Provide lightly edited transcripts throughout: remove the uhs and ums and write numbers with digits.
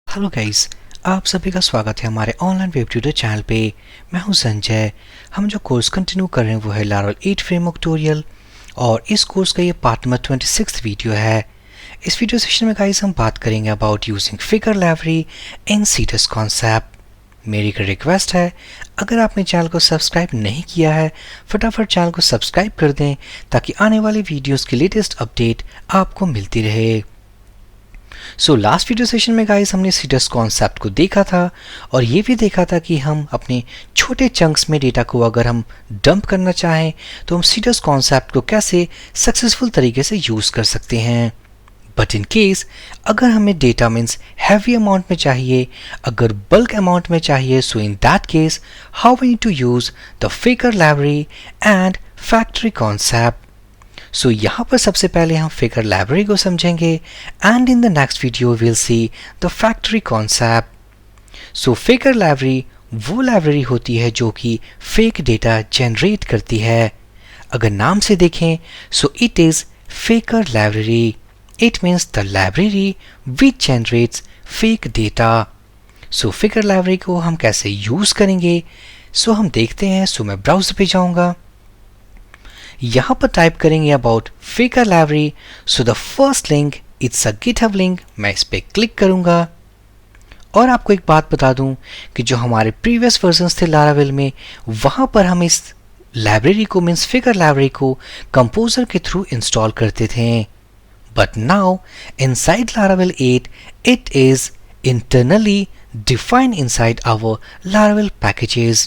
Hello guys, आप सभी का स्वागत है हमारे ऑनलाइन वेब ट्यूटर चैनल पे। मैं हूं संजय। हम जो कोर्स कंटिन्यू कर रहे हैं वो है Laravel 8 फ्रेमवर्क ट्यूटोरियल और इस कोर्स का ये पार्ट नंबर 26 वीडियो है। इस वीडियो सेशन में गाइस हम बात करेंगे about using figure library in seats concept. मेरी एक रिक्वेस्ट है, अगर आपने चैनल को सब्सक्राइब नहीं किया है फटाफट चैनल को सब्सक्राइब कर दें ताकि आने वाली वीडियोस की लेटेस्ट अपडेट आपको मिलती रहे। लास्ट वीडियो सेशन में गाइस हमने सीटस कॉन्सेप्ट को देखा था और ये भी देखा था कि हम अपने छोटे चंक्स में डेटा को अगर हम डंप करना चाहें तो हम सीटस कॉन्सेप्ट को कैसे सक्सेसफुल तरीके से यूज कर सकते हैं। बट इन केस अगर हमें डेटा मीन्स हैवी अमाउंट में चाहिए, अगर बल्क अमाउंट में चाहिए, so in that case how we need to use the faker library and factory concept. यहाँ पर सबसे पहले हम फिगर लाइब्रेरी को समझेंगे and in the next video will see the factory concept. Faker library वो लाइब्रेरी होती है जो कि फेक डेटा जनरेट करती है। अगर नाम से देखें so it is figure library. It means the library which generates fake data. Figure library को हम कैसे यूज करेंगे हम देखते हैं। मैं ब्राउजर पे जाऊंगा, यहाँ पर टाइप करेंगे about figure library. The first link it's a GitHub link. मैं इस पर क्लिक करूंगा और आपको एक बात बता दूं कि जो हमारे प्रीवियस वर्जन्स थे लारावेल में वहां पर हम इस लाइब्रेरी को मीन्स फिगर लाइब्रेरी को कंपोजर के थ्रू इंस्टॉल करते थे। But now inside Laravel 8 it is internally defined inside our Laravel packages।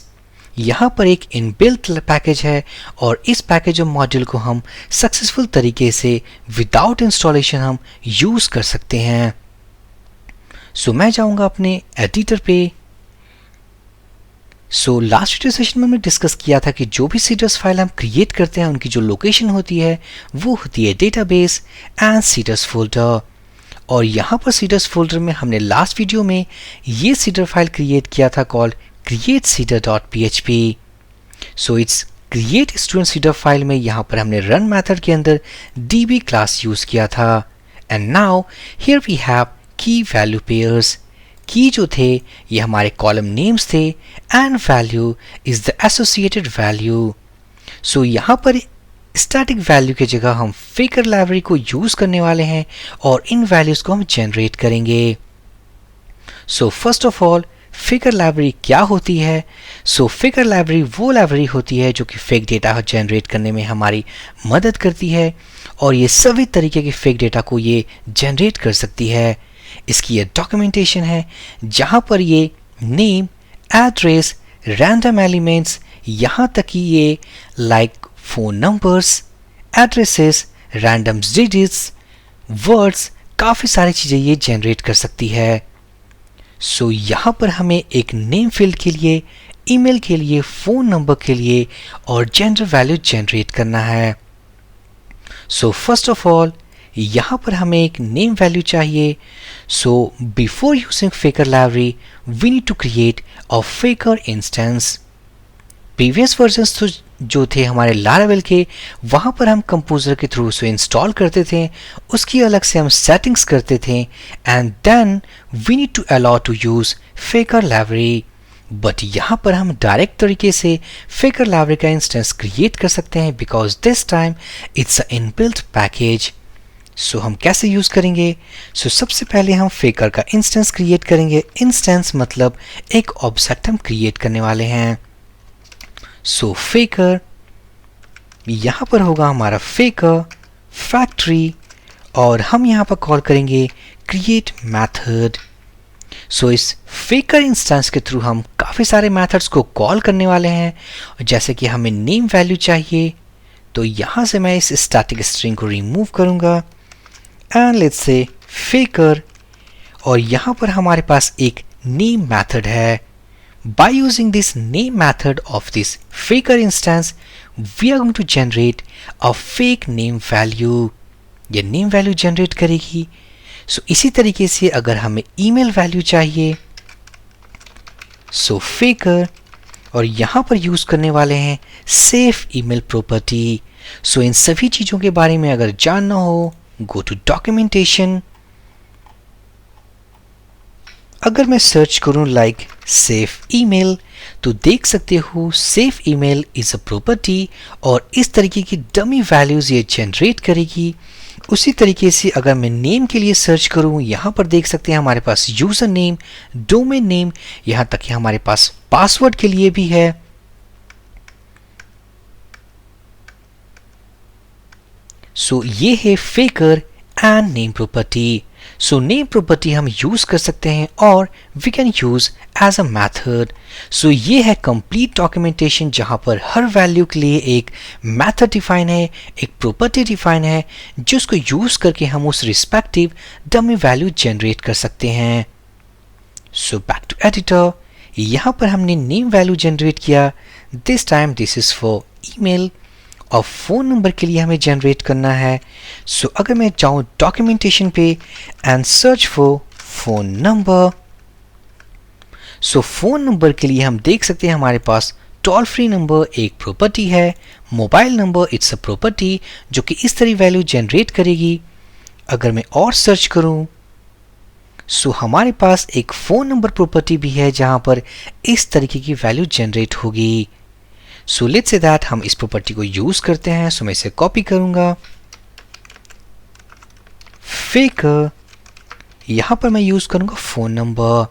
यहाँ पर एक इनबिल्ट पैकेज है और इस पैकेज और मॉड्यूल को हम सक्सेसफुल तरीके से विदाउट इंस्टॉलेशन हम यूज कर सकते हैं। मैं जाऊंगा अपने एडिटर पे। लास्ट वीडियो सेशन में हमने डिस्कस किया था कि जो भी सीटस फाइल हम क्रिएट करते हैं उनकी जो लोकेशन होती है वो होती है डेटाबेस एंड सीटस फोल्डर। और यहाँ पर सीटस फोल्डर में हमने लास्ट वीडियो में ये सीटर फाइल क्रिएट किया था called create_seeder.php। It's create student cedar file में यहाँ पर हमने रन मेथड के अंदर db क्लास यूज किया था। And now here we have key value pairs. Key जो थे ये हमारे कॉलम नेम्स थे and value is the associated value. यहाँ पर स्टैटिक वैल्यू की जगह हम फिगर लाइब्रेरी को यूज करने वाले हैं और इन वैल्यूज को हम जनरेट करेंगे। First of all figure library क्या होती है? फिगर लाइब्रेरी वो लाइब्रेरी होती है जो कि फेक डेटा जनरेट करने में हमारी मदद करती है और ये सभी तरीके के फेक डेटा को ये जनरेट कर सकती है। इसकी ये डॉक्यूमेंटेशन है जहाँ पर ये नेम, एड्रेस, रैंडम एलिमेंट्स, यहाँ तक कि ये like phone numbers, addresses, random digits, words, काफ़ी सारी चीज़ें ये जनरेट कर सकती है। यहाँ पर हमें एक नेम फील्ड के लिए, ईमेल के लिए, फ़ोन नंबर के लिए और जेंडर वैल्यू जनरेट करना है। फर्स्ट ऑफ ऑल यहाँ पर हमें एक नेम वैल्यू चाहिए। Before using figure library we need to create a figure instance. Previous versions तो जो थे हमारे लारावेल के वहाँ पर हम कंपोजर के थ्रू उसे इंस्टॉल करते थे, उसकी अलग से हम सेटिंग्स करते थे and then we need to allow to use figure library. But यहाँ पर हम डायरेक्ट तरीके से फिगर लाइब्रेरी का इंस्टेंस क्रिएट कर सकते हैं because this time it's a inbuilt package. हम कैसे यूज करेंगे? सबसे पहले हम फिगर का इंस्टेंस क्रिएट करेंगे। इंस्टेंस मतलब एक ऑब्जेक्ट हम क्रिएट करने वाले हैं। फिगर यहाँ पर होगा हमारा फिगर फैक्ट्री और हम यहाँ पर कॉल करेंगे क्रिएट मेथड। इस फिगर इंस्टेंस के थ्रू हम काफ़ी सारे मेथड्स को कॉल करने वाले हैं। जैसे कि हमें नेम वैल्यू चाहिए तो यहाँ से मैं इस स्टैटिक स्ट्रिंग को रिमूव करूँगा एंड लेट्स से फिगर और यहाँ पर हमारे पास एक नेम मेथड है। By using this name method of this figure instance, we are going to generate a fake name value। ये name value generate करेगी। इसी तरीके से अगर हमें email value चाहिए figure और यहाँ पर यूज करने वाले हैं safe email property। इन सभी चीज़ों के बारे में अगर जानना हो go to documentation अगर मैं सर्च करूं लाइक सेफ ईमेल तो देख सकते हो safe email is a property और इस तरीके की डमी वैल्यूज ये जनरेट करेगी। उसी तरीके से अगर मैं नेम के लिए सर्च करूं, यहां पर देख सकते हैं हमारे पास यूजर नेम, डोमेन नेम, यहां तक कि हमारे पास पासवर्ड के लिए भी है। सो ये है faker and name property. So name property हम यूज कर सकते हैं और we can use as a method. So ये है कंप्लीट डॉक्यूमेंटेशन जहां पर हर वैल्यू के लिए एक मेथड डिफाइन है, एक प्रॉपर्टी डिफाइन है जिसको यूज करके हम उस रिस्पेक्टिव डमी वैल्यू जनरेट कर सकते हैं। सो बैक टू एडिटर, यहां पर हमने नेम वैल्यू जनरेट किया। This time this is for email और फ़ोन नंबर के लिए हमें जनरेट करना है। सो अगर मैं जाऊँ डॉक्यूमेंटेशन पे and search for phone number, so phone number के लिए हम देख सकते हैं हमारे पास टोल फ्री नंबर एक प्रॉपर्टी है, mobile number it's a property जो कि इस तरह वैल्यू जनरेट करेगी। अगर मैं और सर्च करूँ सो हमारे पास एक फ़ोन नंबर प्रॉपर्टी भी है जहाँ पर इस तरीके की वैल्यू जनरेट होगी। सो लेट्स से दैट हम इस प्रॉपर्टी को यूज करते हैं। सो मैं इसे कॉपी करूंगा, फेकर, यहां पर मैं यूज करूंगा phone number.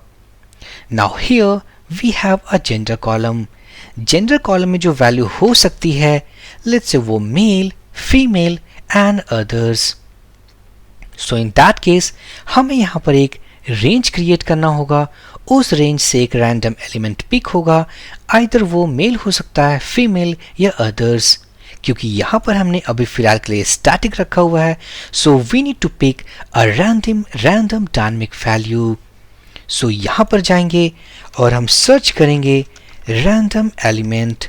Now here we have a gender column. Gender column में जो वैल्यू हो सकती है लेट्स से वो male, female and others. So in that case हमें यहां पर एक रेंज क्रिएट करना होगा। उस रेंज से एक रैंडम एलिमेंट पिक होगा, आइदर वो मेल हो सकता है, फीमेल या अदर्स। क्योंकि यहाँ पर हमने अभी फिलहाल के लिए स्टैटिक रखा हुआ है, so we need to pick a random dynamic value. So यहाँ पर जाएंगे और हम सर्च करेंगे रैंडम एलिमेंट।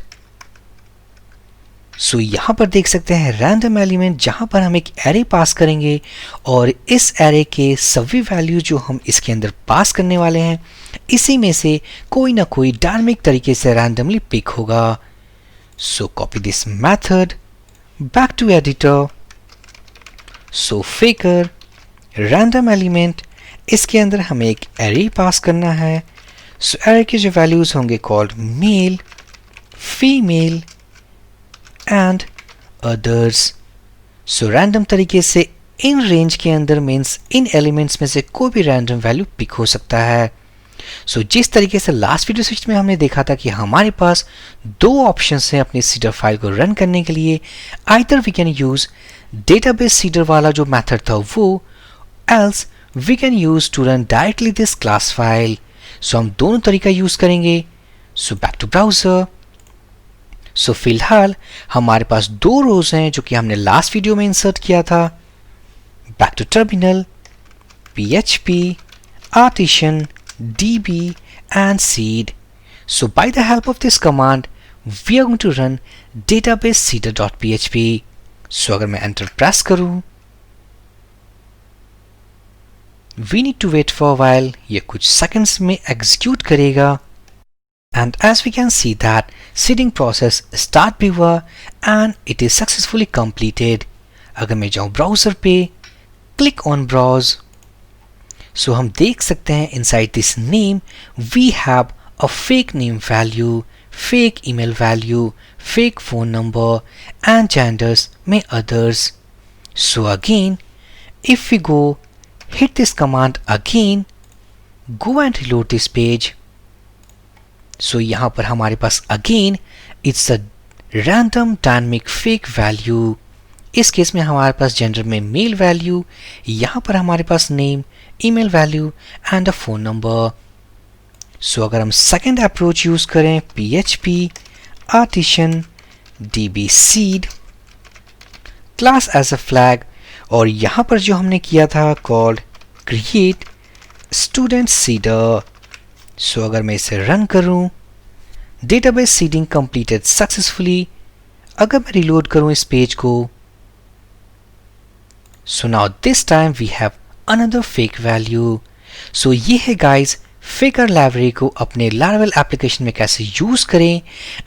सो यहाँ पर देख सकते हैं रैंडम एलिमेंट जहाँ पर हम एक एरे पास करेंगे और इस एरे के सभी वैल्यू जो हम इसके अंदर पास करने वाले हैं इसी में से कोई ना कोई डायनामिक तरीके से रैंडमली पिक होगा। So copy this method, back to editor, so faker random element, इसके अंदर हमें एक एरे पास करना है। सो एरे के जो वैल्यूज होंगे called male, female and others. So random तरीके से इन रेंज के अंदर मीन्स इन एलिमेंट्स में से कोई भी रैंडम वैल्यू पिक हो सकता है। सो जिस तरीके से लास्ट वीडियो स्विच में हमने देखा था कि हमारे पास दो ऑप्शंस हैं अपनी सीडर फाइल को रन करने के लिए, either we can use database seeder वाला जो मेथड था वो, else we can use to run directly this class file. So हम दोनों तरीका यूज करेंगे। So back to browser, so फिलहाल हमारे पास दो रोज हैं जो कि हमने लास्ट वीडियो में इंसर्ट किया था। Back to terminal, php artisan db and seed. So by the help of this command we are going to run database seeder.php. So अगर मैं एंटर प्रेस करूं, we need to wait for a while, ये कुछ seconds में execute करेगा। And as we can see that seeding process start viewer and it is successfully completed. अगर मैं जाऊं ब्राउजर पे, click on browse, so हम देख सकते हैं inside this name we have a fake name value, fake email value, fake phone number and genders में others. So again if we go hit this command again, go and reload this page. सो यहाँ पर हमारे पास again it's a random dynamic fake value. इस case में हमारे पास gender में मेल वैल्यू, यहाँ पर हमारे पास name, email value and a phone number. So अगर हम सेकंड अप्रोच यूज करें php artisan db seed class as a flag और यहाँ पर जो हमने किया था called create student seeder. So अगर मैं इसे रन करूं, डेटाबेस सीडिंग कंप्लीटेड सक्सेसफुली। अगर मैं रिलोड करूं इस पेज को, so now this time we have another fake value. So ये है गाइस फेकर लाइब्रेरी को अपने Laravel एप्लीकेशन में कैसे यूज करें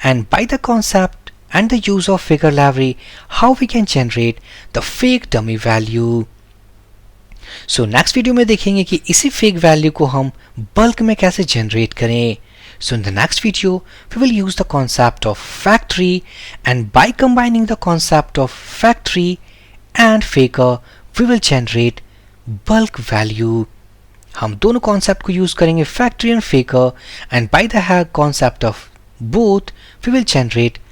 and by the concept and the use of figure library how we can generate the fake dummy value. So next video में देखेंगे कि इसी फेक वैल्यू को हम बल्क में कैसे जनरेट करें. So in the next video, we will use the concept of factory, and by combining the concept of factory and faker, we will generate bulk value. हम दोनों concept को use करेंगे factory and faker, and by the concept of both, we will generate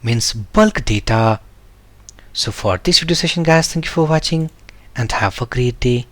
means bulk data. So for this video session guys, thank you for watching and have a great day.